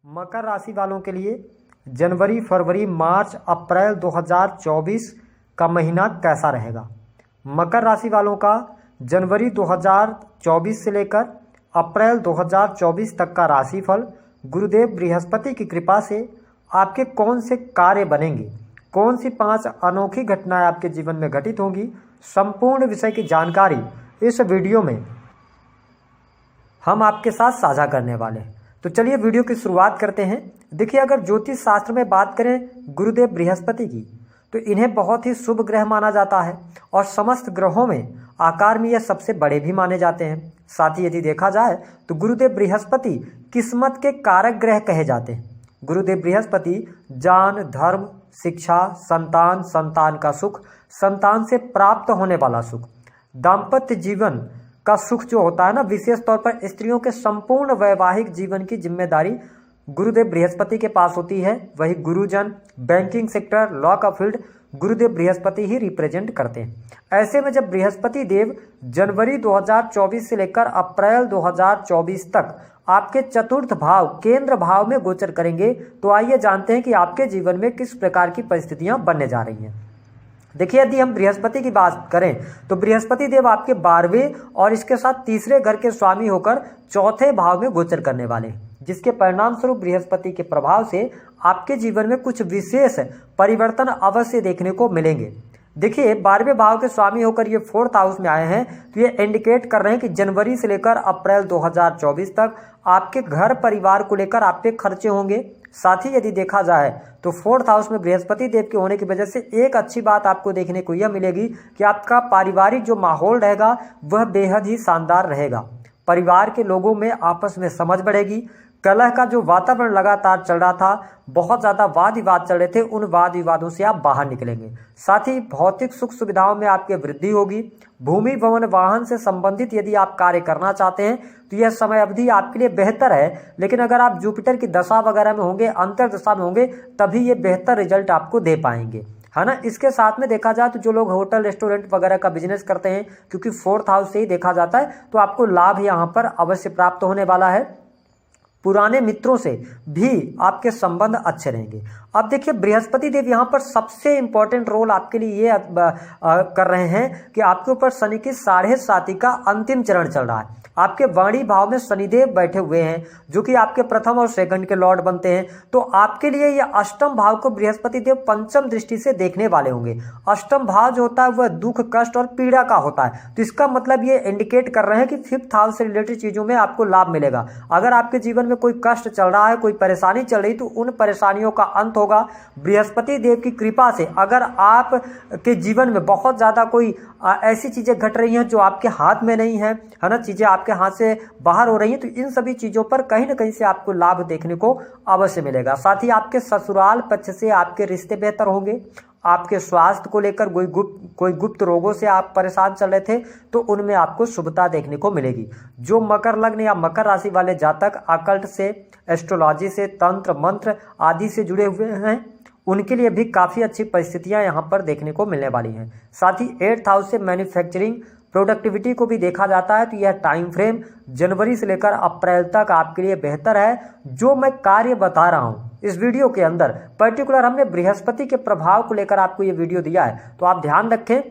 मकर राशि वालों के लिए जनवरी, फरवरी, मार्च, अप्रैल 2024 का महीना कैसा रहेगा। मकर राशि वालों का जनवरी 2024 से लेकर अप्रैल 2024 तक का राशिफल गुरुदेव बृहस्पति की कृपा से आपके कौन से कार्य बनेंगे, कौन सी 5 अनोखी घटनाएं आपके जीवन में घटित होंगी, संपूर्ण विषय की जानकारी इस वीडियो में हम आपके साथ साझा करने वाले हैं। तो चलिए वीडियो की शुरुआत करते हैं। देखिए, अगर ज्योतिष शास्त्र में बात करें गुरुदेव बृहस्पति की, तो इन्हें बहुत ही शुभ ग्रह माना जाता है और समस्त ग्रहों में आकार में यह सबसे बड़े भी माने जाते हैं। साथ ही यदि देखा जाए तो गुरुदेव बृहस्पति किस्मत के कारक ग्रह कहे जाते हैं। गुरुदेव बृहस्पति ज्ञान, धर्म, शिक्षा, संतान, संतान का सुख, संतान से प्राप्त होने वाला सुख, दाम्पत्य जीवन का सुख जो होता है ना, विशेष तौर पर स्त्रियों के संपूर्ण वैवाहिक जीवन की जिम्मेदारी गुरुदेव बृहस्पति के पास होती है। वही गुरुजन, बैंकिंग सेक्टर, लॉ का फील्ड गुरुदेव बृहस्पति ही रिप्रेजेंट करते हैं। ऐसे में जब बृहस्पति देव जनवरी 2024 से लेकर अप्रैल 2024 तक आपके चतुर्थ भाव, केंद्र भाव में गोचर करेंगे, तो आइए जानते हैं कि आपके जीवन में किस प्रकार की परिस्थितियां बनने जा रही हैं। देखिए, यदि हम बृहस्पति की बात करें तो बृहस्पति देव आपके 12वें और इसके साथ तीसरे घर के स्वामी होकर चौथे भाव में गोचर करने वाले हैं, जिसके परिणाम स्वरूप बृहस्पति के प्रभाव से आपके जीवन में कुछ विशेष परिवर्तन अवश्य देखने को मिलेंगे। देखिए, 12वें भाव के स्वामी होकर ये 4th हाउस में आए हैं, तो ये इंडिकेट कर रहे हैं कि जनवरी से लेकर अप्रैल 2024 तक आपके घर परिवार को लेकर आप पे खर्चे होंगे। साथ ही यदि देखा जाए तो 4th हाउस में बृहस्पति देव के होने की वजह से एक अच्छी बात आपको देखने को यह मिलेगी कि आपका पारिवारिक जो माहौल रहेगा वह बेहद ही शानदार रहेगा। परिवार के लोगों में आपस में समझ बढ़ेगी। कलह का जो वातावरण लगातार चल रहा था, बहुत ज़्यादा वाद विवाद चल रहे थे, उन वाद विवादों से आप बाहर निकलेंगे। साथ ही भौतिक सुख सुविधाओं में आपकी वृद्धि होगी। भूमि, भवन, वाहन से संबंधित यदि आप कार्य करना चाहते हैं तो यह समय अवधि आपके लिए बेहतर है, लेकिन अगर आप जुपिटर की दशा वगैरह में होंगे, अंतर दशा में होंगे, तभी ये बेहतर रिजल्ट आपको दे पाएंगे, है ना। इसके साथ में देखा जाए तो जो लोग होटल, रेस्टोरेंट वगैरह का बिजनेस करते हैं, क्योंकि 4th हाउस से ही देखा जाता है, तो आपको लाभ यहाँ पर अवश्य प्राप्त होने वाला है। पुराने मित्रों से भी आपके संबंध अच्छे रहेंगे। अब देखिए, बृहस्पति देव यहाँ पर सबसे इंपॉर्टेंट रोल आपके लिए ये कर रहे हैं कि आपके ऊपर शनि की 7.5 का अंतिम चरण चल रहा है। आपके वाणी भाव में शनिदेव बैठे हुए हैं, जो कि आपके प्रथम और सेकंड के लॉर्ड बनते हैं। तो आपके लिए ये अष्टम भाव को बृहस्पति देव पंचम दृष्टि से देखने वाले होंगे। अष्टम भाव जो होता है वह दुख, कष्ट और पीड़ा का होता है, तो इसका मतलब ये इंडिकेट कर रहे हैं कि 5th हाउस से रिलेटेड चीजों में आपको लाभ मिलेगा। अगर आपके जीवन में कोई कष्ट चल रहा है, कोई परेशानी चल रही, तो उन परेशानियों का अंत होगा बृहस्पति देव की कृपा से। अगर आप के जीवन में बहुत ज्यादा कोई ऐसी चीजें घट रही हैं जो आपके हाथ में नहीं है ना, चीजें आपके हाथ से बाहर हो रही हैं, तो इन सभी चीजों पर कहीं ना कहीं से आपको लाभ देखने को अवश्य मिलेगा। साथ ही आपके ससुराल पक्ष से आपके रिश्ते बेहतर होंगे। आपके स्वास्थ्य को लेकर कोई गुप्त रोगों से आप परेशान चल रहे थे, तो उनमें आपको शुभता देखने को मिलेगी। जो मकर लग्न या मकर राशि वाले जातक अकल्ट से, एस्ट्रोलॉजी से, तंत्र मंत्र आदि से जुड़े हुए हैं, उनके लिए भी काफ़ी अच्छी परिस्थितियां यहाँ पर देखने को मिलने वाली हैं। साथ ही 8th हाउस से मैन्युफैक्चरिंग, प्रोडक्टिविटी को भी देखा जाता है, तो यह टाइम फ्रेम जनवरी से लेकर अप्रैल तक आपके लिए बेहतर है। जो मैं कार्य बता रहा हूँ इस वीडियो के अंदर, पर्टिकुलर हमने बृहस्पति के प्रभाव को लेकर आपको ये वीडियो दिया है, तो आप ध्यान रखें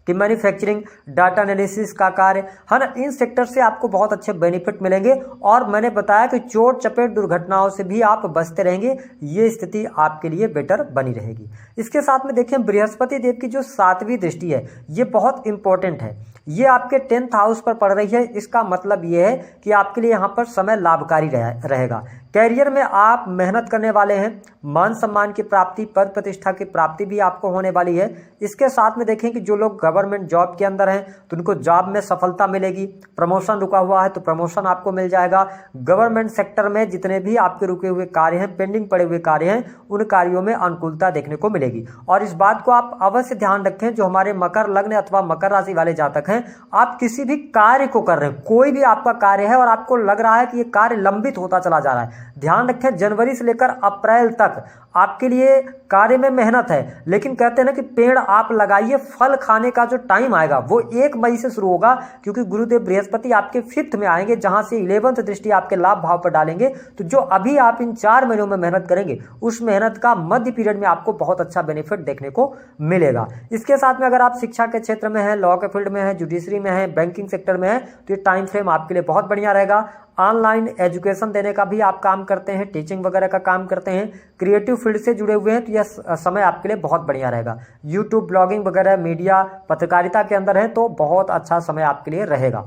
कि मैन्युफैक्चरिंग, डाटा एनालिसिस का कार्य, है ना, इन सेक्टर से आपको बहुत अच्छे बेनिफिट मिलेंगे। और मैंने बताया कि चोट चपेट दुर्घटनाओं से भी आप बचते रहेंगे, ये स्थिति आपके लिए बेटर बनी रहेगी। इसके साथ में देखें, बृहस्पति देव की जो 7वीं दृष्टि है ये बहुत इंपॉर्टेंट है। ये आपके 10th हाउस पर पड़ रही है। इसका मतलब ये है कि आपके लिए यहाँ पर समय लाभकारी रहेगा। कैरियर में आप मेहनत करने वाले हैं, मान सम्मान की प्राप्ति, पद प्रतिष्ठा की प्राप्ति भी आपको होने वाली है। इसके साथ में देखें कि जो लोग गवर्नमेंट जॉब के अंदर हैं तो उनको जॉब में सफलता मिलेगी। प्रमोशन रुका हुआ है तो प्रमोशन आपको मिल जाएगा। गवर्नमेंट सेक्टर में जितने भी आपके रुके हुए कार्य हैं, पेंडिंग पड़े हुए कार्य हैं, उन कार्यों में अनुकूलता देखने को मिलेगी। और इस बात को आप अवश्य ध्यान रखें, जो हमारे मकर लग्न अथवा मकर राशि वाले जातक हैं, आप किसी भी कार्य को कर रहे हैं, कोई भी आपका कार्य है और आपको लग रहा है कि ये कार्य लंबित होता चला जा रहा है, ध्यान रखें जनवरी से लेकर अप्रैल तक आपके लिए कार्य में मेहनत है, लेकिन कहते हैं ना कि पेड़ आप लगाइए, फल खाने का का जो टाइम आएगा वो 1 मई से शुरू होगा, क्योंकि गुरुदेव बृहस्पति आपके 5th में आएंगे, जहां से 11th दृष्टि आपके लाभ भाव पर डालेंगे। तो जो अभी आप इन 4 महीनों में मेहनत करेंगे, उस मेहनत का मध्य पीरियड में आपको बहुत अच्छा बेनिफिट देखने को मिलेगा। इसके साथ में अगर आप शिक्षा के क्षेत्र में हैं, लॉ के फील्ड में हैं, जुडिशरी में हैं, बैंकिंग सेक्टर में हैं, तो ये टाइम फ्रेम आपके लिए बहुत बढ़िया रहेगा। ऑनलाइन एजुकेशन देने का भी आप काम करते हैं, टीचिंग वगैरह का काम करते हैं, क्रिएटिव फील्ड से जुड़े हुए हैं, तो यह समय आपके लिए बहुत बढ़िया रहेगा। यूट्यूब, ब्लॉगिंग वगैरह, मीडिया, पत्रकारिता के अंदर है तो बहुत अच्छा समय आपके लिए रहेगा।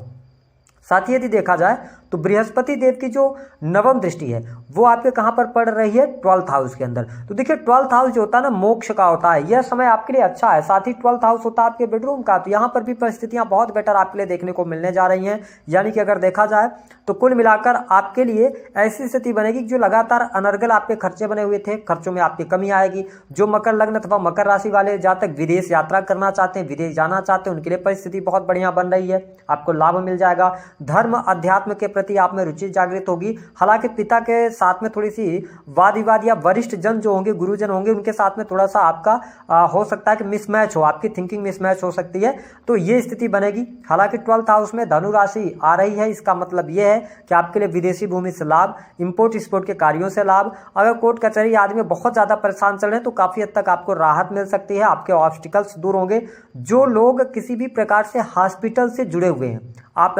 साथ ही यदि देखा जाए तो बृहस्पति देव की जो नवम दृष्टि है वो आपके कहां पर पड़ रही है, 12th हाउस के अंदर। तो देखिए 12th हाउस जो होता है ना, मोक्ष का होता है, यह समय आपके लिए अच्छा है। साथ ही 12th हाउस होता है आपके बेडरूम का, तो यहां पर भी परिस्थितियां बहुत बेटर आपके लिए देखने को मिलने जा रही हैं। यानी कि अगर देखा जाए तो कुल मिलाकर आपके लिए ऐसी स्थिति बनेगी जो लगातार अनर्गल आपके खर्चे बने हुए थे, खर्चों में आपकी कमी आएगी। जो मकर लग्न अथवा मकर राशि वाले जातक विदेश यात्रा करना चाहते हैं, विदेश जाना चाहते हैं, उनके लिए परिस्थिति बहुत बढ़िया बन रही है, आपको लाभ मिल जाएगा। धर्म अध्यात्म के प्रति आप में रुचि जागृत होगी। हालांकि पिता के साथ में थोड़ी सी वाद विवाद या वरिष्ठ जन जो होंगे, गुरुजन होंगे, उनके साथ में थोड़ा सा आपका हो सकता है कि मिसमैच हो, आपकी थिंकिंग मिसमैच हो सकती है, तो ये स्थिति बनेगी। हालांकि 12th हाउस में धनु राशि आ रही है, इसका मतलब ये है कि आपके लिए विदेशी भूमि से लाभ, इंपोर्ट एक्सपोर्ट के कार्यों से लाभ। अगर कोर्ट कचहरी आदि में बहुत ज्यादा परेशान चल रहे हैं तो काफी हद तक आपको राहत मिल सकती है, आपके ऑब्स्टिकल्स दूर होंगे। जो लोग किसी भी प्रकार से हॉस्पिटल से जुड़े हुए हैं, आप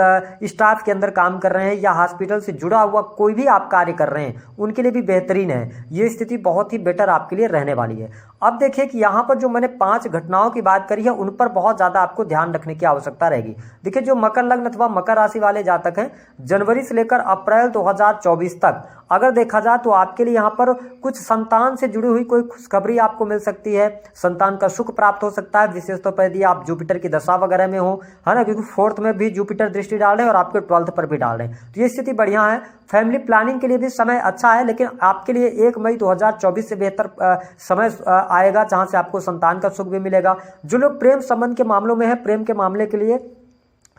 स्टाफ के अंदर काम कर रहे हैं या हॉस्पिटल से जुड़ा हुआ कोई भी आप कार्य कर रहे हैं, उनके लिए भी बेहतरीन है। ये स्थिति बहुत ही बेटर आपके लिए रहने वाली है। अब देखिए कि यहाँ पर जो मैंने 5 घटनाओं की बात करी है, उन पर बहुत ज्यादा आपको ध्यान रखने की आवश्यकता रहेगी। देखिए जो मकर लग्न अथवा मकर राशि वाले जातक हैं, जनवरी से लेकर अप्रैल 2024 तक अगर देखा जाए तो आपके लिए यहाँ पर कुछ संतान से जुड़ी हुई कोई खुशखबरी आपको मिल सकती है, संतान का सुख प्राप्त हो सकता है, विशेष तौर पर यदि आप जुपिटर की दशा वगैरह में हो, है ना, क्योंकि 4th में भी जुपिटर दृष्टि डाल रहे हैं और आपके 12th पर भी डाल रहे हैं, तो ये स्थिति बढ़िया है। फैमिली प्लानिंग के लिए भी समय अच्छा है, लेकिन आपके लिए 1 मई 2024 से बेहतर समय आएगा, जहां से आपको संतान का सुख भी मिलेगा। जो लोग प्रेम संबंध के मामलों में है, प्रेम के मामले के लिए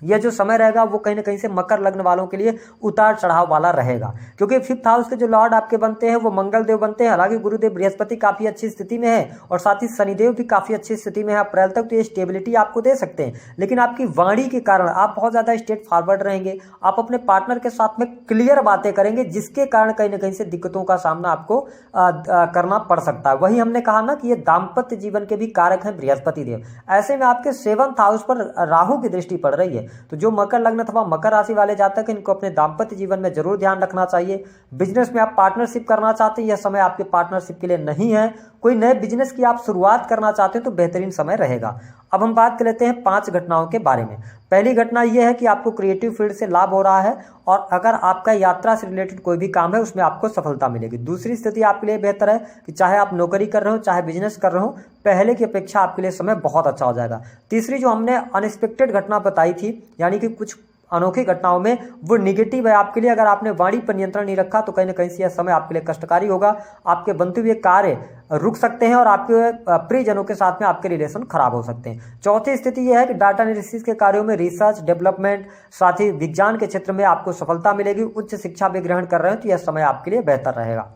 यह जो समय रहेगा वो कहीं ना कहीं से मकर लग्न वालों के लिए उतार चढ़ाव वाला रहेगा, क्योंकि 5th हाउस के जो लॉर्ड आपके बनते हैं वो मंगल देव बनते हैं। हालांकि गुरुदेव बृहस्पति काफी अच्छी स्थिति में है और साथ ही शनिदेव भी काफी अच्छी स्थिति में है अप्रैल तक, तो ये स्टेबिलिटी आपको दे सकते हैं। लेकिन आपकी वाणी के कारण आप बहुत ज्यादा स्ट्रेट फॉरवर्ड रहेंगे, आप अपने पार्टनर के साथ में क्लियर बातें करेंगे, जिसके कारण कहीं ना कहीं से दिक्कतों का सामना आपको करना पड़ सकता है। वही हमने कहा ना कि ये दाम्पत्य जीवन के भी कारक हैं बृहस्पति देव। ऐसे में आपके 7th हाउस पर राहु की दृष्टि पड़ रही है, तो जो मकर लग्न अथवा मकर राशि वाले जातक हैं, इनको अपने दाम्पत्य जीवन में जरूर ध्यान रखना चाहिए। बिजनेस में आप पार्टनरशिप करना चाहते हैं, यह समय आपके पार्टनरशिप के लिए नहीं है। कोई नए बिजनेस की आप शुरुआत करना चाहते हैं तो बेहतरीन समय रहेगा। अब हम बात कर लेते हैं 5 घटनाओं के बारे में। पहली घटना यह है कि आपको क्रिएटिव फील्ड से लाभ हो रहा है और अगर आपका यात्रा से रिलेटेड कोई भी काम है उसमें आपको सफलता मिलेगी। दूसरी स्थिति आपके लिए बेहतर है कि चाहे आप नौकरी कर रहे हो चाहे बिजनेस कर रहे हो, पहले की अपेक्षा आपके लिए समय बहुत अच्छा हो जाएगा। तीसरी जो हमने अनएक्सपेक्टेड घटना बताई थी, यानी कि कुछ अनोखी घटनाओं में, वो निगेटिव है आपके लिए। अगर आपने वाणी पर नियंत्रण नहीं रखा तो कहीं ना कहीं से यह समय आपके लिए कष्टकारी होगा। आपके बनते हुए कार्य रुक सकते हैं और आपके प्रियजनों के साथ में आपके रिलेशन खराब हो सकते हैं। चौथी स्थिति यह है कि डाटा एनालिसिस के कार्यों में, रिसर्च डेवलपमेंट, साथ ही विज्ञान के क्षेत्र में आपको सफलता मिलेगी। उच्च शिक्षा भी ग्रहण कर रहे हैं तो यह समय आपके लिए बेहतर रहेगा।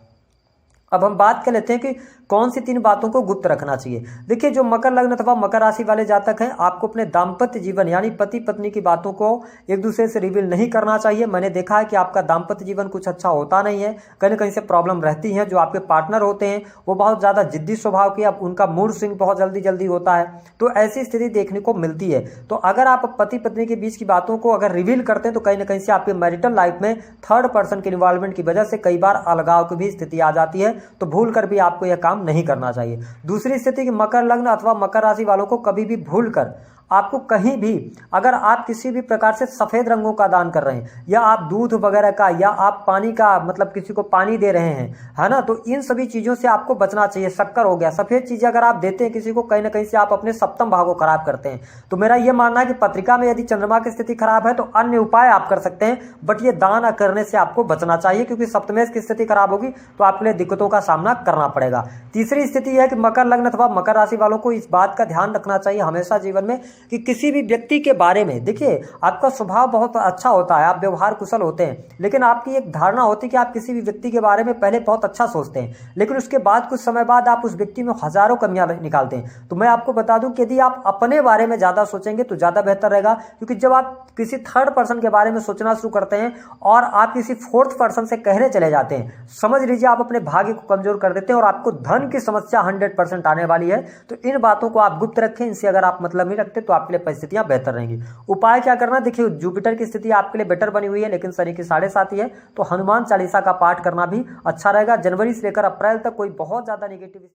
अब हम बात कर लेते हैं कि कौन सी 3 बातों को गुप्त रखना चाहिए। देखिए जो मकर लग्न अथवा मकर राशि वाले जातक हैं, आपको अपने दाम्पत्य जीवन यानी पति पत्नी की बातों को एक दूसरे से रिवील नहीं करना चाहिए। मैंने देखा है कि आपका दाम्पत्य जीवन कुछ अच्छा होता नहीं है, कहीं ना कहीं से प्रॉब्लम रहती है। जो आपके पार्टनर होते हैं वो बहुत ज्यादा जिद्दी स्वभाव के, अब उनका मूड स्विंग बहुत जल्दी जल्दी होता है, तो ऐसी स्थिति देखने को मिलती है। तो अगर आप पति पत्नी के बीच की बातों को अगर रिवील करते हैं तो कहीं ना कहीं से आपके मैरिटल लाइफ में 3rd पर्सन के इन्वॉल्वमेंट की वजह से कई बार अलगाव की भी स्थिति आ जाती है, तो भूल कर भी आपको यह काम नहीं करना चाहिए। दूसरी स्थिति कि मकर लग्न अथवा मकर राशि वालों को कभी भी भूल कर आपको कहीं भी, अगर आप किसी भी प्रकार से सफेद रंगों का दान कर रहे हैं या आप दूध वगैरह का या आप पानी का मतलब किसी को पानी दे रहे हैं, है ना, तो इन सभी चीजों से आपको बचना चाहिए। शक्कर हो गया, सफेद चीजें अगर आप देते हैं किसी को, कहीं ना कहीं से आप अपने सप्तम भाव को खराब करते हैं। तो मेरा यह मानना है कि पत्रिका में यदि चंद्रमा की स्थिति खराब है तो अन्य उपाय आप कर सकते हैं, बट ये दान करने से आपको बचना चाहिए, क्योंकि सप्तमेश की स्थिति खराब होगी तो आपके लिए दिक्कतों का सामना करना पड़ेगा। तीसरी स्थिति है कि मकर लग्न अथवा मकर राशि वालों को इस बात का ध्यान रखना चाहिए हमेशा जीवन में कि किसी भी व्यक्ति के बारे में, देखिए आपका स्वभाव बहुत अच्छा होता है, आप व्यवहार कुशल होते हैं, लेकिन आपकी एक धारणा होती है कि आप किसी भी व्यक्ति के बारे में पहले बहुत अच्छा सोचते हैं, लेकिन उसके बाद कुछ समय बाद आप उस व्यक्ति में हजारों कमियां निकालते हैं। तो मैं आपको बता दूं कि यदि आप अपने बारे में ज़्यादा सोचेंगे तो ज़्यादा बेहतर रहेगा, क्योंकि जब आप किसी थर्ड पर्सन के बारे में सोचना शुरू करते हैं और आप किसी फोर्थ पर्सन से कहने चले जाते हैं, समझ लीजिए आप अपने भाग्य को कमजोर कर देते हैं और आपको धन की समस्या 100% आने वाली है। तो इन बातों को आप गुप्त रखें, इनसे अगर आप मतलब नहीं रखते तो आपके लिए परिस्थितियां बेहतर रहेंगी। उपाय क्या करना, देखिए जुपिटर की स्थिति आपके लिए बेटर बनी हुई है, लेकिन शनि की 7.5 है, तो हनुमान चालीसा का पाठ करना भी अच्छा रहेगा। जनवरी से लेकर अप्रैल तक कोई बहुत ज्यादा नेगेटिव